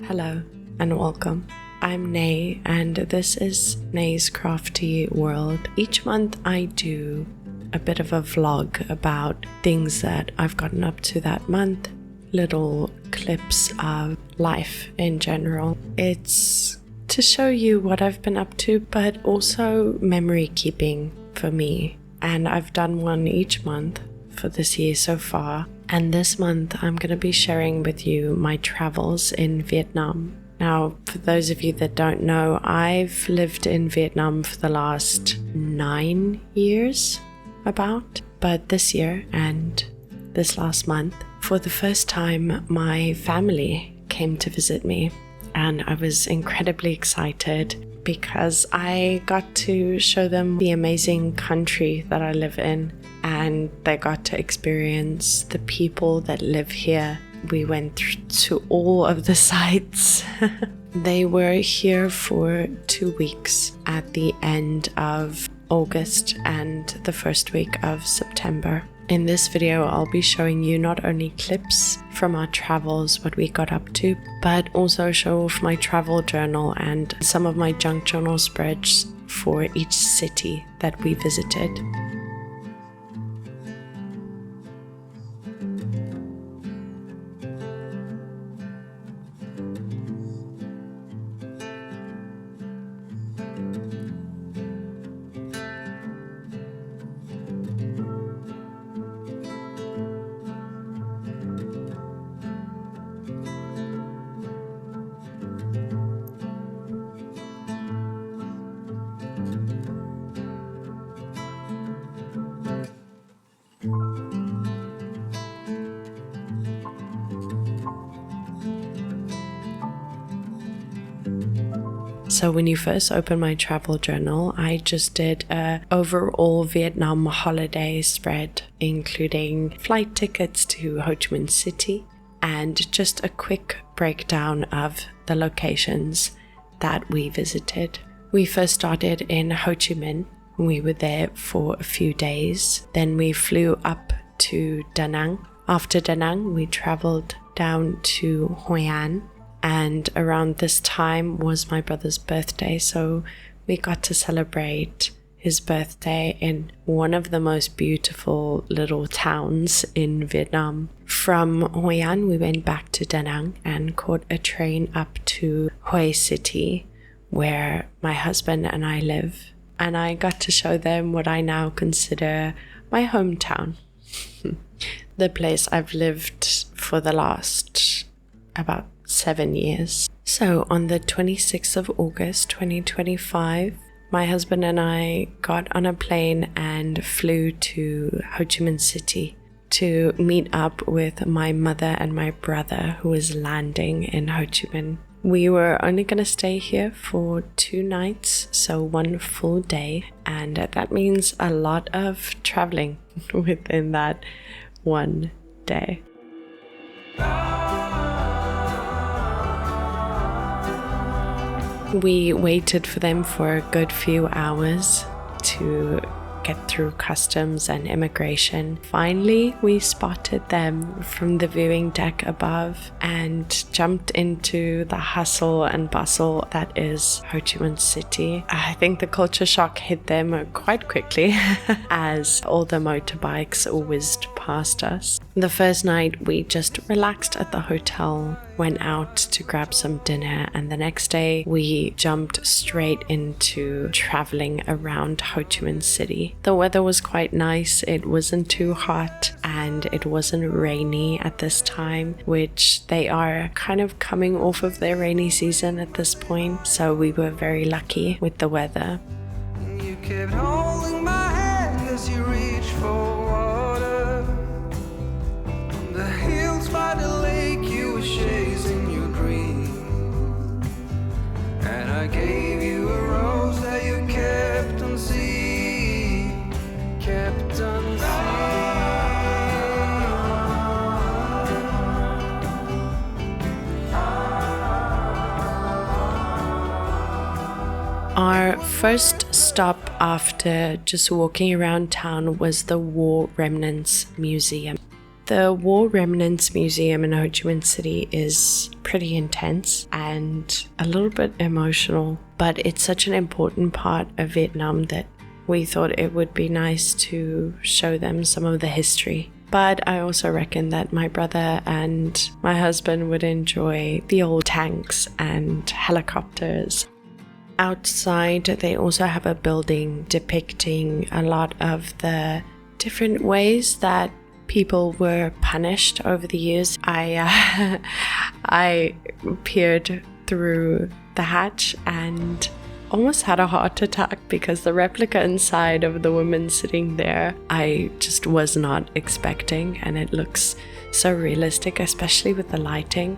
Hello and welcome. I'm Nay and this is Nay's Crafty World. Each month I do a bit of a vlog about things that I've gotten up to that month, little clips of life in general. It's to show you what I've been up to, but also memory keeping for me. And I've done one each month for this year so far. And this month I'm going to be sharing with you my travels in Vietnam. Now, for those of you that don't know, I've lived in Vietnam for the last 9 years, but this year and this last month, for the first time, my family came to visit me, and I was incredibly excited because I got to show them the amazing country that I live in, and they got to experience the people that live here. We went to all of the sites. They were here for 2 weeks at the end of August and the first week of September. In this video, I'll be showing you not only clips from our travels, what we got up to, but also show off my travel journal and some of my junk journal spreads for each city that we visited. So when you first open my travel journal, I just did a overall Vietnam holiday spread, including flight tickets to Ho Chi Minh City and just a quick breakdown of the locations that we visited. We first started in Ho Chi Minh. We were there for a few days. Then we flew up to Da Nang. After Da Nang, we traveled down to Hoi An. And around this time was my brother's birthday, so we got to celebrate his birthday in one of the most beautiful little towns in Vietnam. From Hoi An, we went back to Da Nang and caught a train up to Hue City, where my husband and I live. And I got to show them what I now consider my hometown. The place I've lived for the last about 7 years. So on the 26th of August 2025, my husband and I got on a plane and flew to Ho Chi Minh City to meet up with my mother and my brother who was landing in Ho Chi Minh. We were only going to stay here for 2 nights, so 1 full day, and that means a lot of traveling within that 1 day. We waited for them for a good few hours to get through customs and immigration. Finally, we spotted them from the viewing deck above and jumped into the hustle and bustle that is Ho Chi Minh City. I think the culture shock hit them quite quickly as all the motorbikes whizzed past us. The first night we just relaxed at the hotel, went out to grab some dinner, and the next day we jumped straight into traveling around Ho Chi Minh City. The weather was quite nice, it wasn't too hot and it wasn't rainy at this time, which they are kind of coming off of their rainy season at this point, so we were very lucky with the weather. You kept holding my hand as you reached for water. On the hills by the lake you were chasing your dream, and I gave you a rose that you kept on seeing, kept on seeing. Our first stop after just walking around town was the War Remnants Museum. The War Remnants Museum in Ho Chi Minh City is pretty intense and a little bit emotional, but it's such an important part of Vietnam that we thought it would be nice to show them some of the history. But I also reckon that my brother and my husband would enjoy the old tanks and helicopters. Outside, they also have a building depicting a lot of the different ways that people were punished over the years. I peered through the hatch and almost had a heart attack because the replica inside of the woman sitting there, I just was not expecting, and it looks so realistic, especially with the lighting.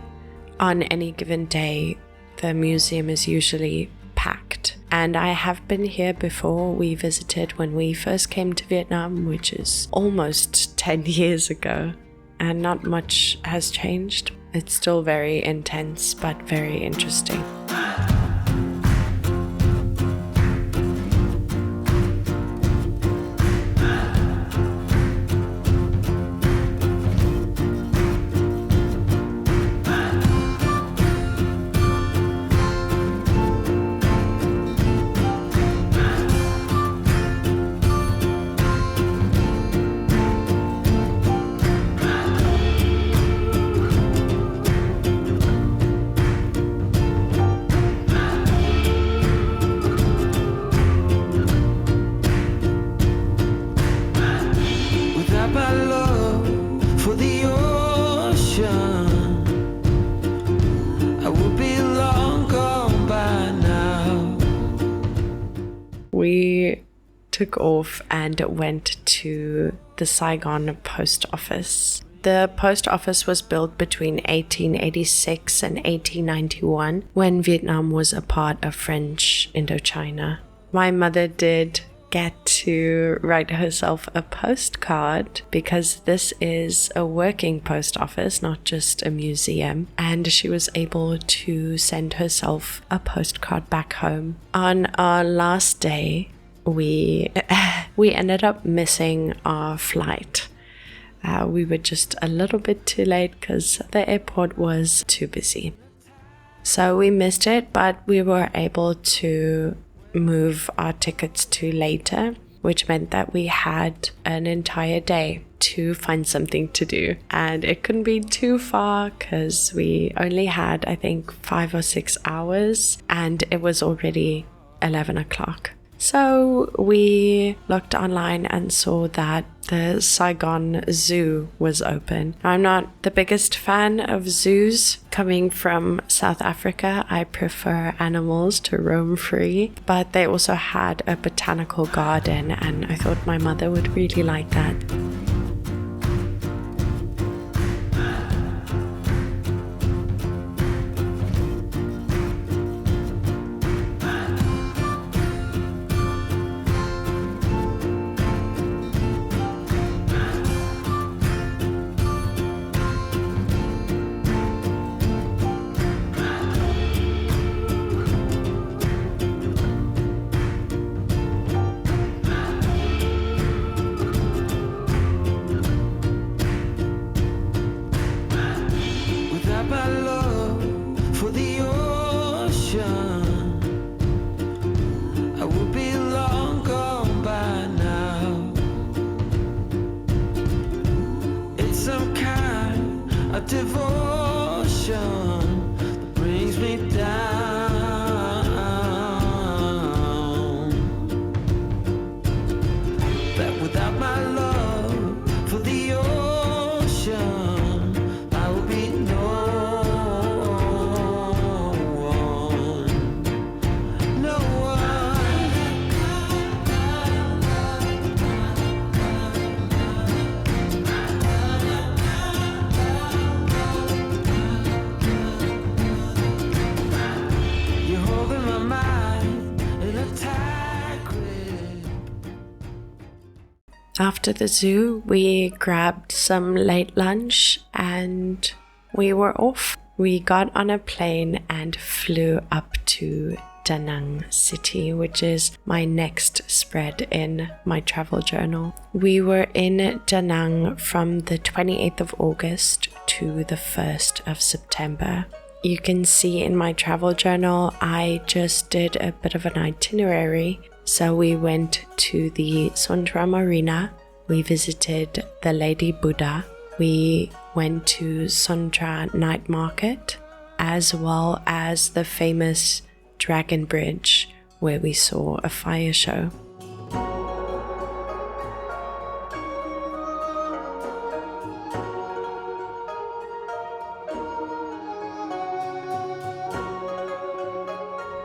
On any given day, the museum is usually packed, and I have been here before. We visited when we first came to Vietnam, which is almost 10 years ago, and not much has changed. It's still very intense, but very interesting. We took off and went to the Saigon post office. The post office was built between 1886 and 1891 when Vietnam was a part of French Indochina. My mother did get to write herself a postcard because this is a working post office, not just a museum, and she was able to send herself a postcard back home. On our last day, we ended up missing our flight. We were just a little bit too late because the airport was too busy. So we missed it, but we were able to move our tickets to later, which meant that we had an entire day to find something to do. And it couldn't be too far because we only had, I think, 5 or 6 hours, and it was already 11 o'clock. So we looked online and saw that the Saigon Zoo was open. I'm not the biggest fan of zoos. Coming from South Africa, I prefer animals to roam free, but they also had a botanical garden, and I thought my mother would really like that. Devotion that brings me down, that without my love for the ocean, I will be no one, no After the zoo, we grabbed some late lunch and we were off. We got on a plane and flew up to Da Nang City, which is my next spread in my travel journal. We were in Da Nang from the 28th of August to the 1st of September. You can see in my travel journal, I just did a bit of an itinerary. So we went to the Sondra Marina, we visited the Lady Buddha, we went to Sondra Night Market, as well as the famous Dragon Bridge, where we saw a fire show.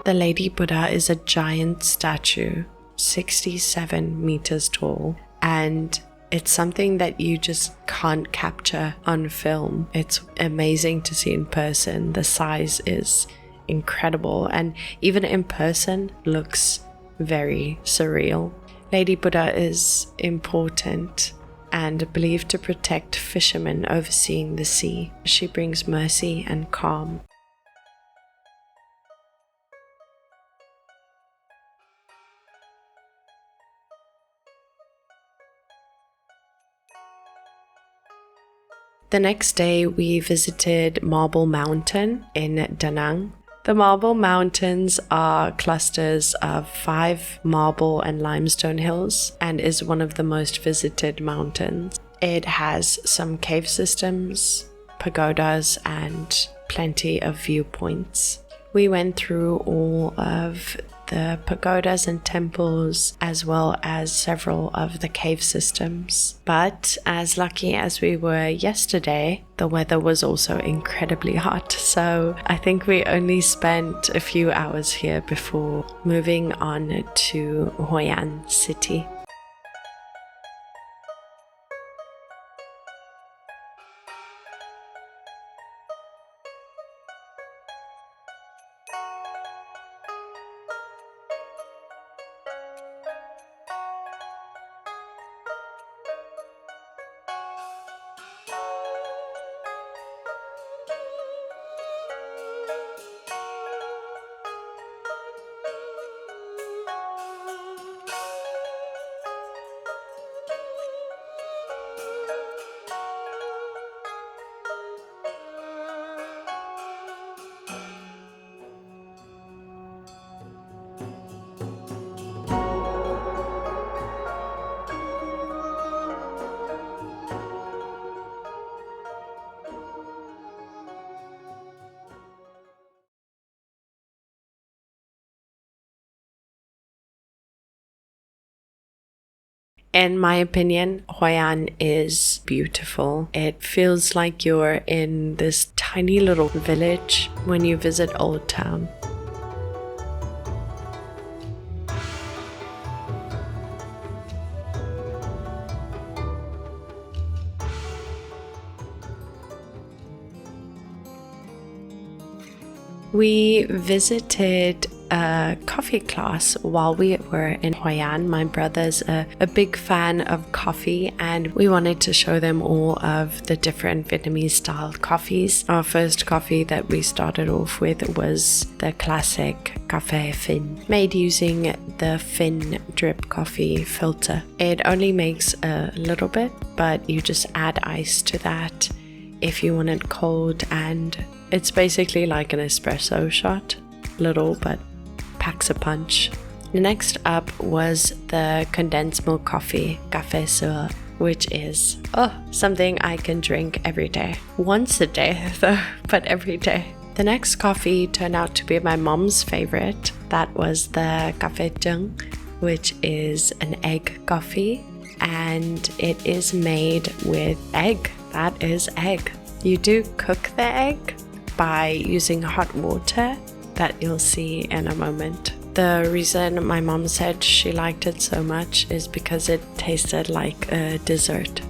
The Lady Buddha is a giant statue, 67 meters tall, and it's something that you just can't capture on film. It's amazing to see in person. The size is incredible, and even in person looks very surreal. Lady Buddha is important and believed to protect fishermen overseeing the sea. She brings mercy and calm. The next day, we visited Marble Mountain in Da Nang. The Marble Mountains are clusters of 5 marble and limestone hills and is one of the most visited mountains. It has some cave systems, pagodas, and plenty of viewpoints. We went through all of the pagodas and temples, as well as several of the cave systems. But as lucky as we were yesterday, the weather was also incredibly hot. So I think we only spent a few hours here before moving on to Hoi An city. In my opinion, Hoi An is beautiful. It feels like you're in this tiny little village when you visit Old Town. We visited a coffee class while we were in Hoi An. My brother's a big fan of coffee, and we wanted to show them all of the different Vietnamese style coffees. Our first coffee that we started off with was the classic Café Fin, made using the Fin drip coffee filter. It only makes a little bit, but you just add ice to that if you want it cold, and it's basically like an espresso shot. Little, but packs a punch. Next up was the condensed milk coffee, Café Sur, which is something I can drink every day. Once a day though, but every day. The next coffee turned out to be my mom's favorite. That was the Café Trứng, which is an egg coffee, and it is made with egg. That is egg. You do cook the egg by using hot water that you'll see in a moment. The reason my mom said she liked it so much is because it tasted like a dessert.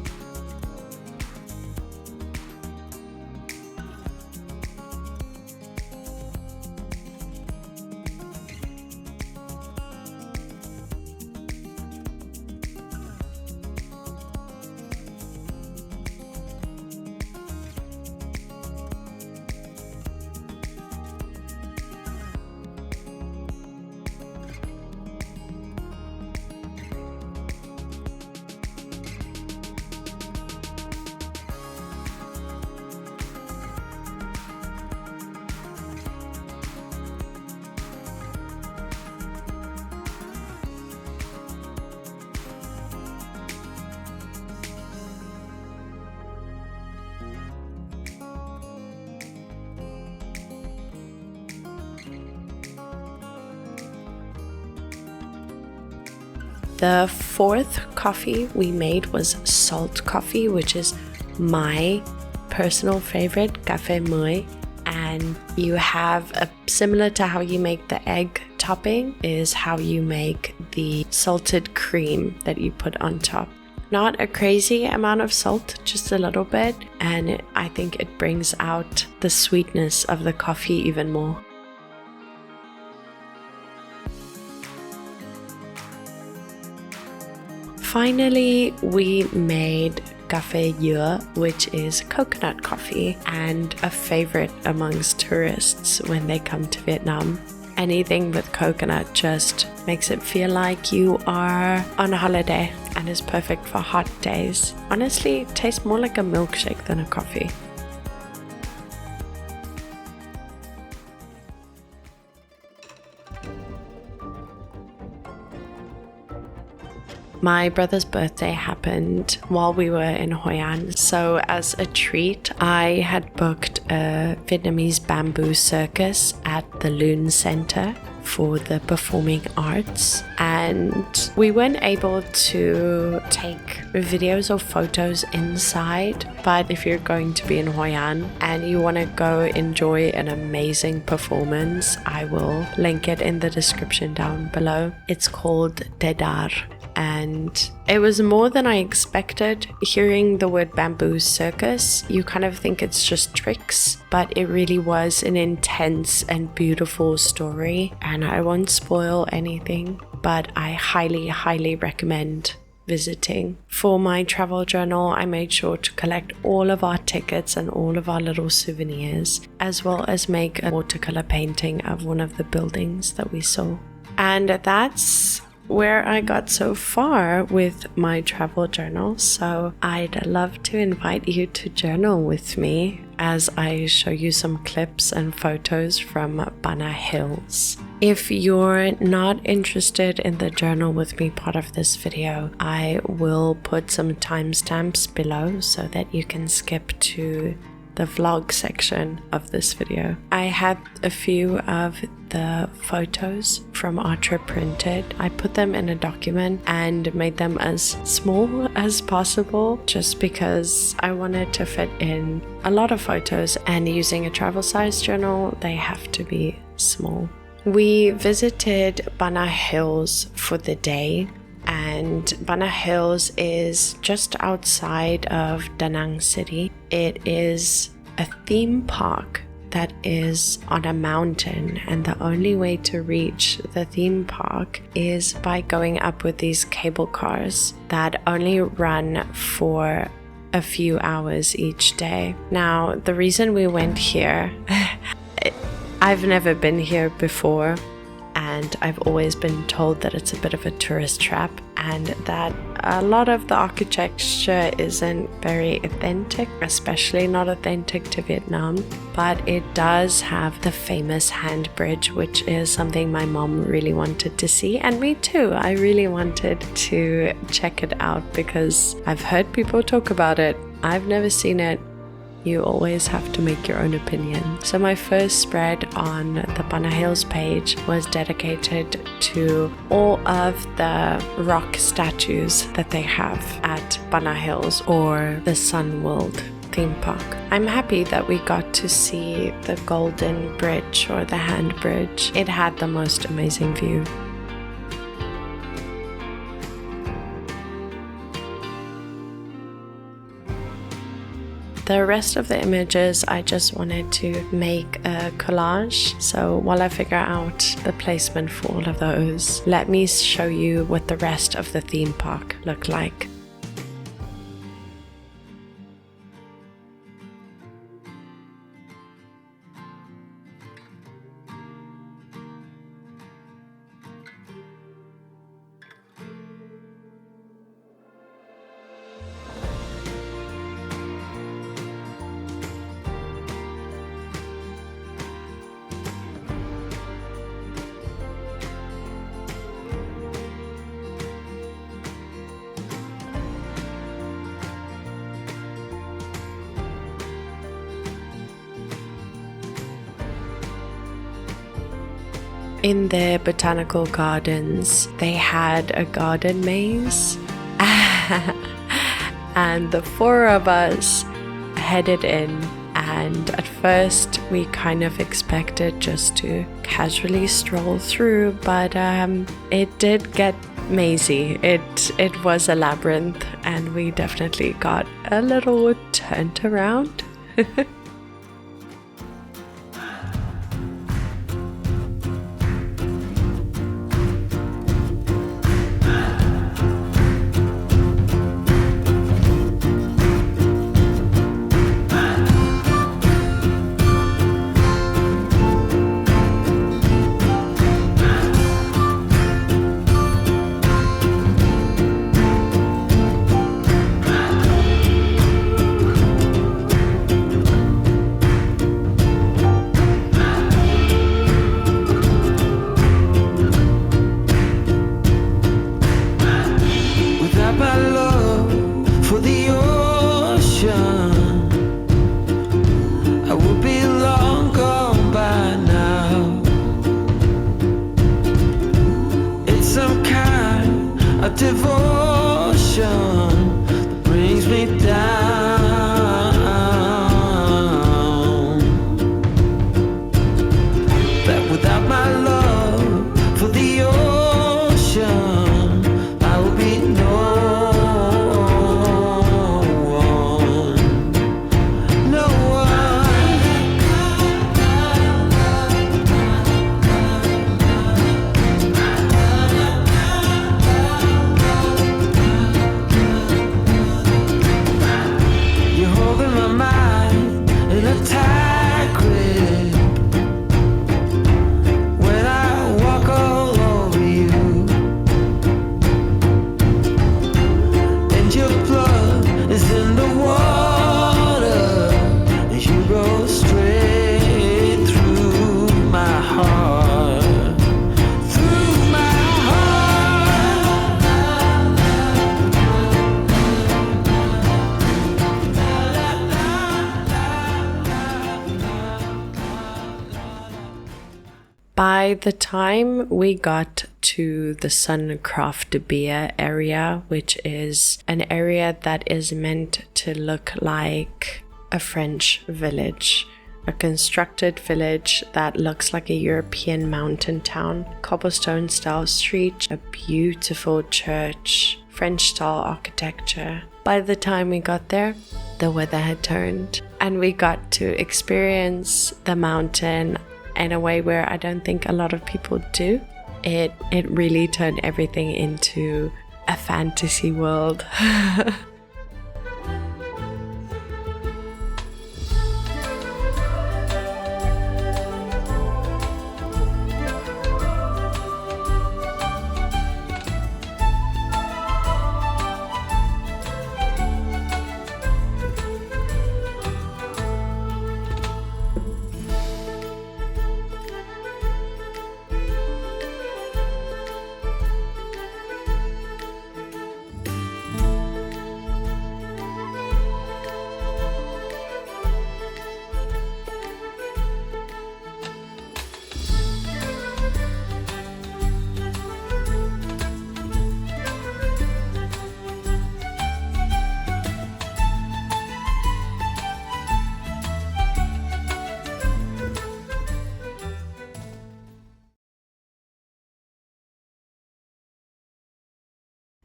The fourth coffee we made was salt coffee, which is my personal favorite, café muoi. And you have similar to how you make the egg topping is how you make the salted cream that you put on top. Not a crazy amount of salt, just a little bit, and I think it brings out the sweetness of the coffee even more. Finally, we made café dừa, which is coconut coffee and a favorite amongst tourists when they come to Vietnam. Anything with coconut just makes it feel like you are on a holiday and is perfect for hot days. Honestly, it tastes more like a milkshake than a coffee. My brother's birthday happened while we were in Hoi An, so as a treat, I had booked a Vietnamese bamboo circus at the Loon Center for the performing arts, and we weren't able to take videos or photos inside, but if you're going to be in Hoi An and you want to go enjoy an amazing performance, I will link it in the description down below. It's called Dedar. And it was more than I expected. Hearing the word bamboo circus, you kind of think it's just tricks, but it really was an intense and beautiful story. And I won't spoil anything, but I highly recommend visiting. For my travel journal, I made sure to collect all of our tickets and all of our little souvenirs, as well as make a watercolor painting of one of the buildings that we saw. And that's where I got so far with my travel journal, so I'd love to invite you to journal with me as I show you some clips and photos from Bana Hills. If you're not interested in the journal with me part of this video, I will put some timestamps below so that you can skip to the vlog section of this video. I had a few of the photos from our trip printed. I put them in a document and made them as small as possible just because I wanted to fit in a lot of photos, and using a travel size journal, they have to be small. We visited Bana Hills for the day, and Bana Hills is just outside of Da Nang City. It is a theme park that is on a mountain, and the only way to reach the theme park is by going up with these cable cars that only run for a few hours each day. Now, the reason we went here, I've never been here before, and I've always been told that it's a bit of a tourist trap and that a lot of the architecture isn't very authentic, especially not authentic to Vietnam, but it does have the famous hand bridge, which is something my mom really wanted to see, and me too. I really wanted to check it out because I've heard people talk about it. I've never seen it. You always have to make your own opinion. So my first spread on the Bana Hills page was dedicated to all of the rock statues that they have at Bana Hills, or the Sun World theme park. I'm happy that we got to see the Golden Bridge, or the hand bridge. It had the most amazing view. The rest of the images, I just wanted to make a collage. So while I figure out the placement for all of those, let me show you what the rest of the theme park looked like. In their botanical gardens, they had a garden maze. And the four of us headed in, and at first we kind of expected just to casually stroll through, but it did get mazy. It was a labyrinth, and we definitely got a little turned around. By the time we got to the Suncroft Beer area, which is an area that is meant to look like a French village, a constructed village that looks like a European mountain town, cobblestone style street, a beautiful church, French style architecture. By the time we got there, the weather had turned, and we got to experience the mountain in a way where I don't think a lot of people do. It really turned everything into a fantasy world.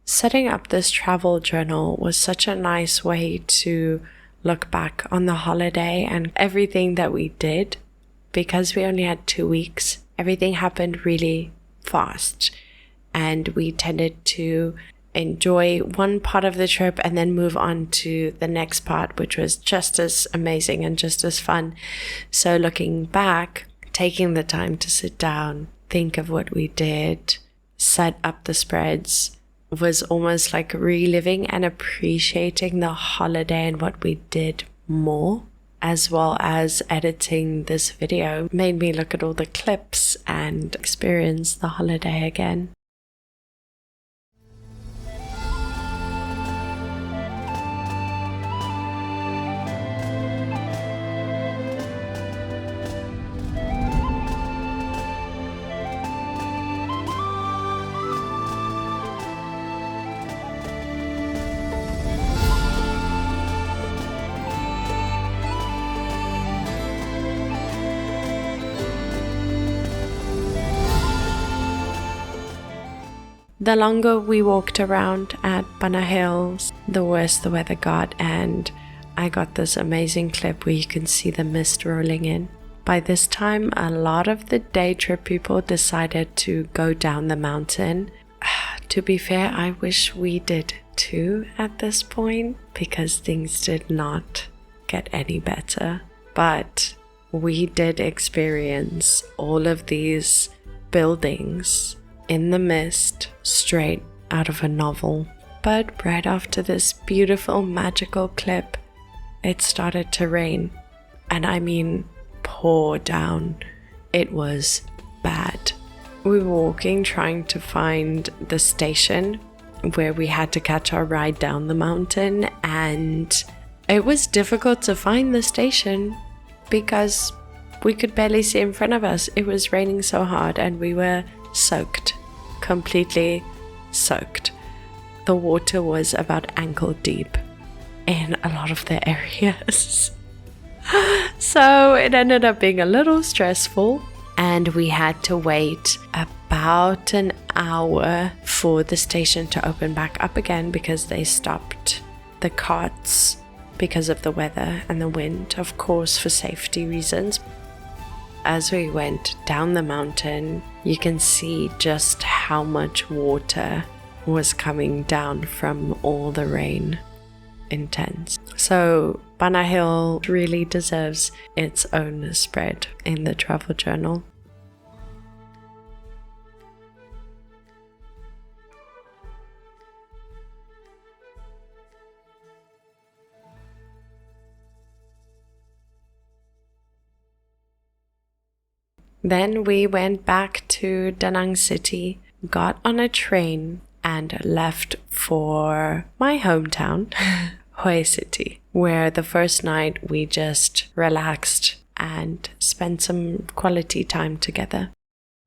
Setting up this travel journal was such a nice way to look back on the holiday and everything that we did. Because we only had 2 weeks, everything happened really fast, and we tended to enjoy one part of the trip and then move on to the next part, which was just as amazing and just as fun. So looking back, taking the time to sit down, think of what we did, set up the spreads, was almost like reliving and appreciating the holiday and what we did more, as well as editing this video made me look at all the clips and experience the holiday again. The longer we walked around at Bana Hills, the worse the weather got, and I got this amazing clip where you can see the mist rolling in. By this time, a lot of the day trip people decided to go down the mountain. To be fair, I wish we did too at this point, because things did not get any better. But we did experience all of these buildings in the mist straight out of a novel. But right after this beautiful magical clip, it started to rain. And I mean pour down. It was bad. We were walking trying to find the station where we had to catch our ride down the mountain, and it was difficult to find the station because we could barely see in front of us. It was raining so hard and we were soaked, completely soaked. The water was about ankle deep in a lot of the areas. So it ended up being a little stressful, and we had to wait about an hour for the station to open back up again because they stopped the carts because of the weather and the wind, of course, for safety reasons. As we went down the mountain, you can see just how much water was coming down from all the rain. Intense. So Bana Hill really deserves its own spread in the travel journal. Then we went back to Da Nang City, got on a train, and left for my hometown, Hoi City, where the first night we just relaxed and spent some quality time together.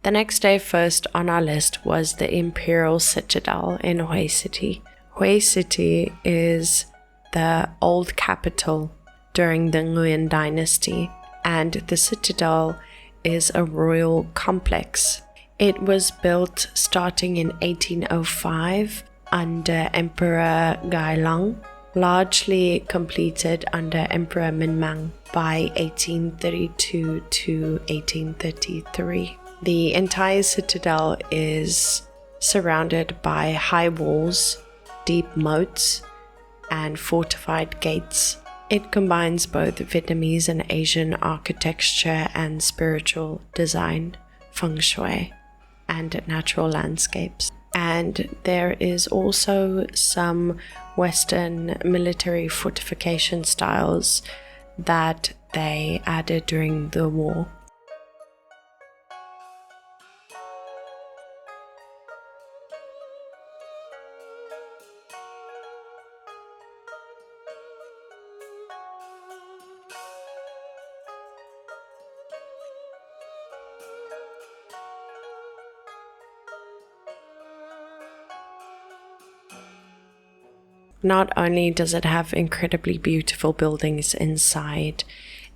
The next day first on our list was the Imperial Citadel in Hoi City. Hoi City is the old capital during the Nguyen dynasty, and the citadel is a royal complex. It was built starting in 1805 under Emperor Gai Long, largely completed under Emperor Minh Mang by 1832 to 1833. The entire citadel is surrounded by high walls, deep moats, and fortified gates. It combines both Vietnamese and Asian architecture and spiritual design, feng shui, and natural landscapes. And there is also some Western military fortification styles that they added during the war. Not only does it have incredibly beautiful buildings inside,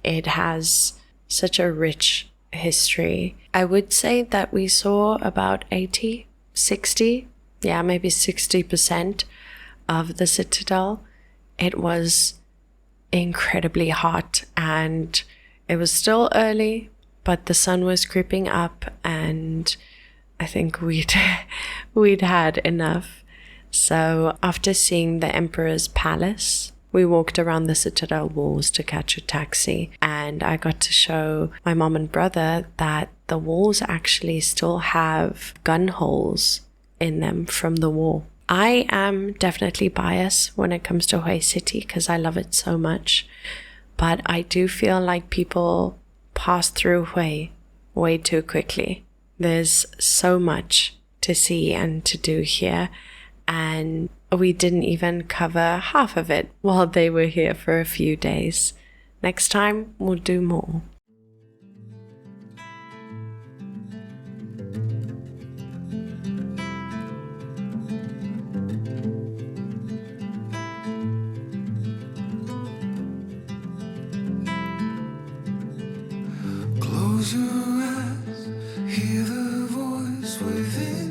it has such a rich history. I would say that we saw about 80, 60, maybe 60% of the citadel. It was incredibly hot and it was still early, but the sun was creeping up and I think we'd had enough. So after seeing the Emperor's Palace, we walked around the citadel walls to catch a taxi, and I got to show my mom and brother that the walls actually still have gun holes in them from the war. I am definitely biased when it comes to Hoi City because I love it so much, but I do feel like people pass through Hoi way too quickly. There's so much to see and to do here, and we didn't even cover half of it while they were here for a few days. Next time, we'll do more. Close your eyes, hear the voice within.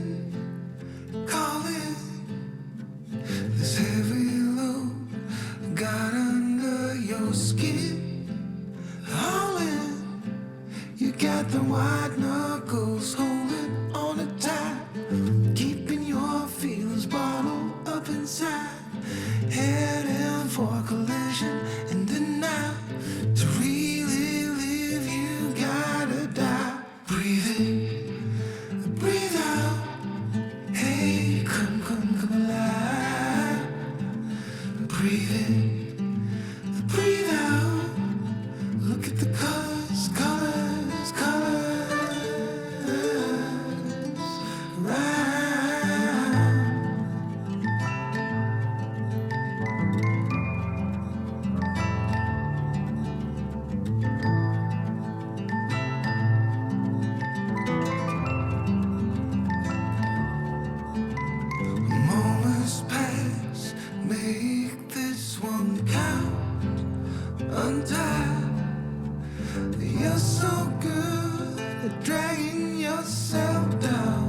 yourself down.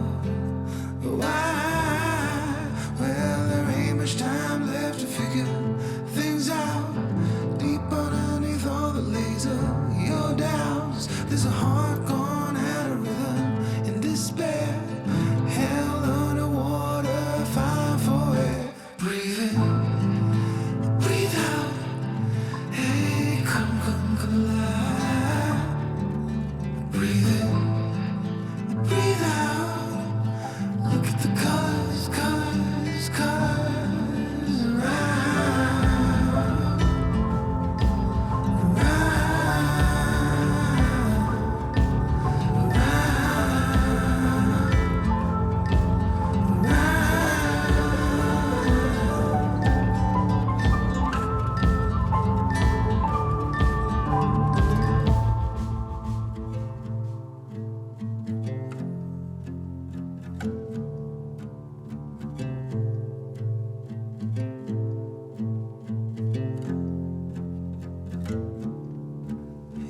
Why? Well, there ain't much time left to figure things out. Deep underneath all the laser, your doubts. There's a heart gone out of rhythm in despair. Hell underwater, fine for air. Breathe in, breathe out. Hey, come alive. Breathe in, breathe out. Look at the colors, colors, colors around,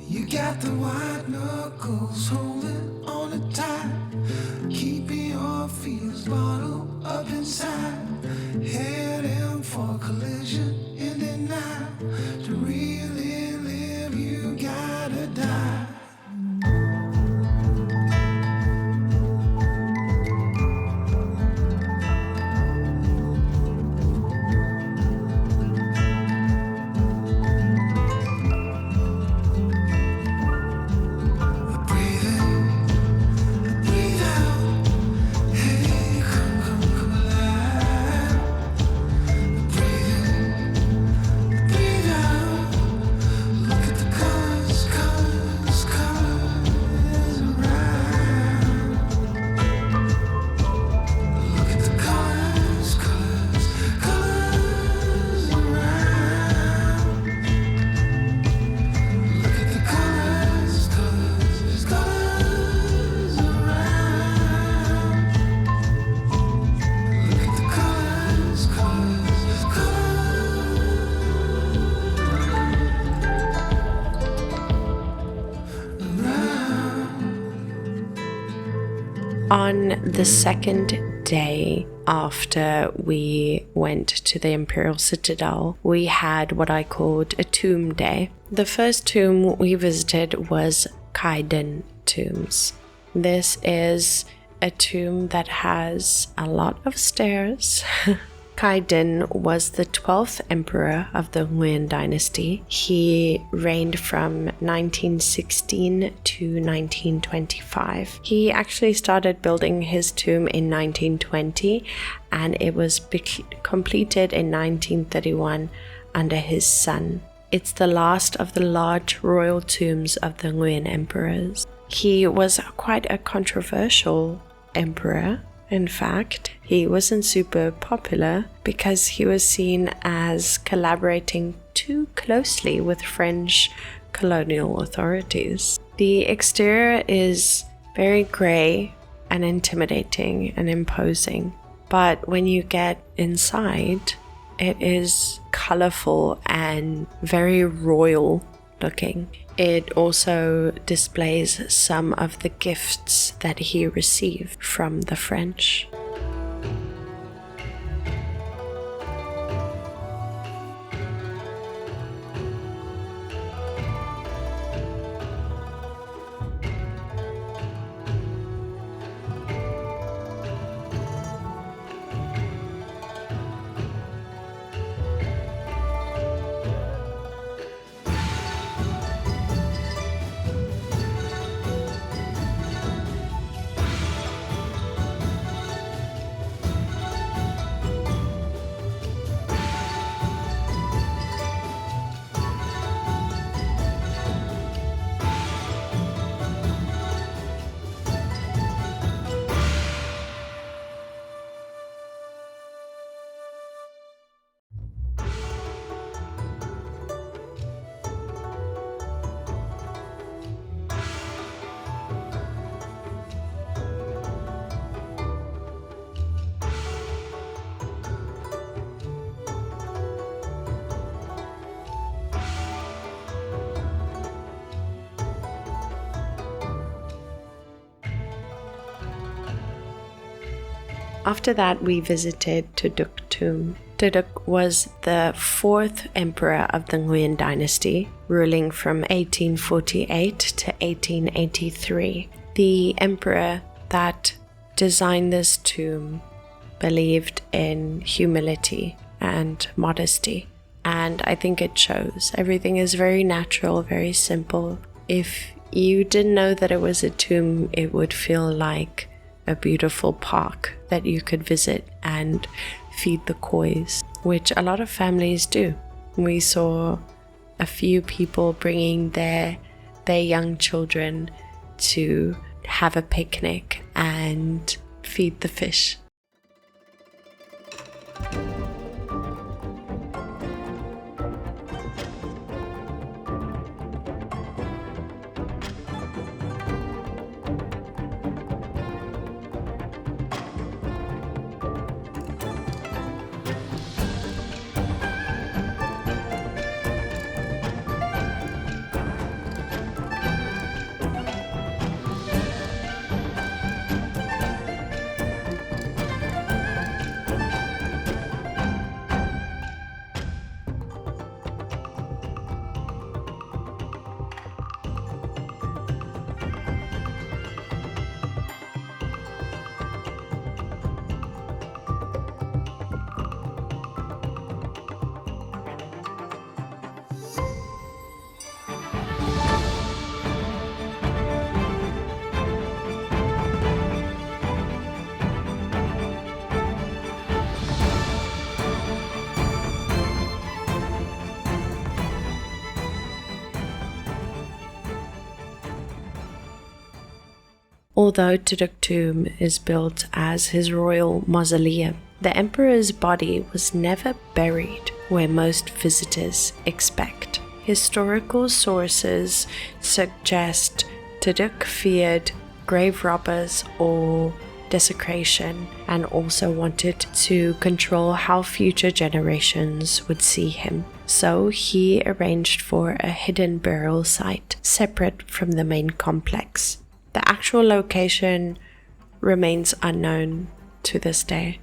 You got the white knuckles holding on it tight, keeping your feels bottled up inside, heading for collision in the night. To really live, you gotta die. Breathe in, breathe out. Hey, come alive. Breathe in, breathe out. Look at the colors, colors, colors around. Look at the colors, colors, colors around. Look at the colors, colors, colors around. Look at the colors, colors, On the second day after we went to the Imperial Citadel, we had what I called a tomb day. The first tomb we visited was Kaiden tombs. This is a tomb that has a lot of stairs. Kaiden was the 12th emperor of the Nguyen dynasty. He reigned from 1916 to 1925. He actually started building his tomb in 1920, and it was completed in 1931 under his son. It's the last of the large royal tombs of the Nguyen emperors. He was quite a controversial emperor. In fact, he wasn't super popular because he was seen as collaborating too closely with French colonial authorities. The exterior is very grey and intimidating and imposing, but when you get inside, it is colorful and very royal looking. It also displays some of the gifts that he received from the French. After that, we visited Tuduk tomb. Tuduk was the 4th emperor of the Nguyen dynasty, ruling from 1848 to 1883. The emperor that designed this tomb believed in humility and modesty, and I think it shows. Everything is very natural, very simple. If you didn't know that it was a tomb, it would feel like a beautiful park that you could visit and feed the kois, which a lot of families do. We saw a few people bringing their young children to have a picnic and feed the fish. Although Tuduk tomb is built as his royal mausoleum, the emperor's body was never buried where most visitors expect. Historical sources suggest Tuduk feared grave robbers or desecration and also wanted to control how future generations would see him. So he arranged for a hidden burial site separate from the main complex. The actual location remains unknown to this day.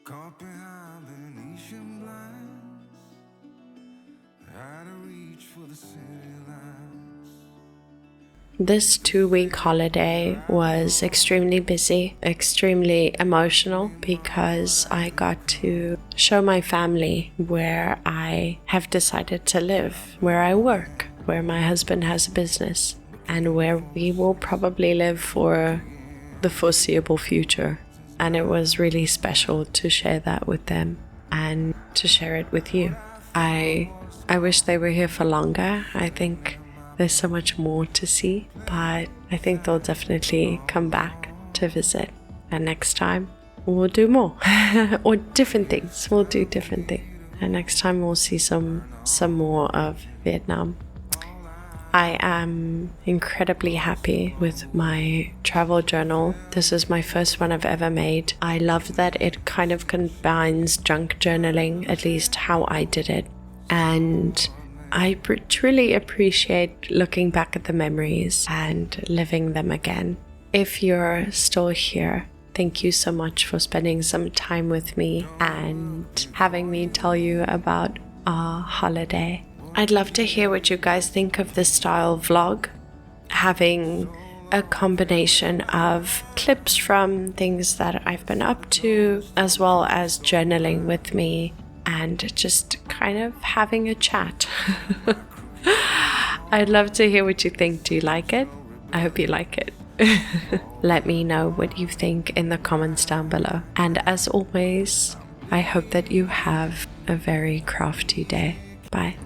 Caught behind Venetian blinds, out of reach for the city lights. This 2-week holiday was extremely busy, extremely emotional, because I got to show my family where I have decided to live, where I work, where my husband has a business, and where we will probably live for the foreseeable future. And it was really special to share that with them and to share it with you. I wish they were here for longer. I think there's so much more to see, but I think they'll definitely come back to visit. And next time we'll do more or different things. We'll do different things. And next time we'll see some more of Vietnam. I am incredibly happy with my travel journal. This is my first one I've ever made. I love that it kind of combines junk journaling, at least how I did it. And I truly appreciate looking back at the memories and living them again. If you're still here, thank you so much for spending some time with me and having me tell you about our holiday. I'd love to hear what you guys think of this style vlog, having a combination of clips from things that I've been up to, as well as journaling with me and just kind of having a chat. I'd love to hear what you think. Do you like it? I hope you like it. Let me know what you think in the comments down below. And as always, I hope that you have a very crafty day. Bye.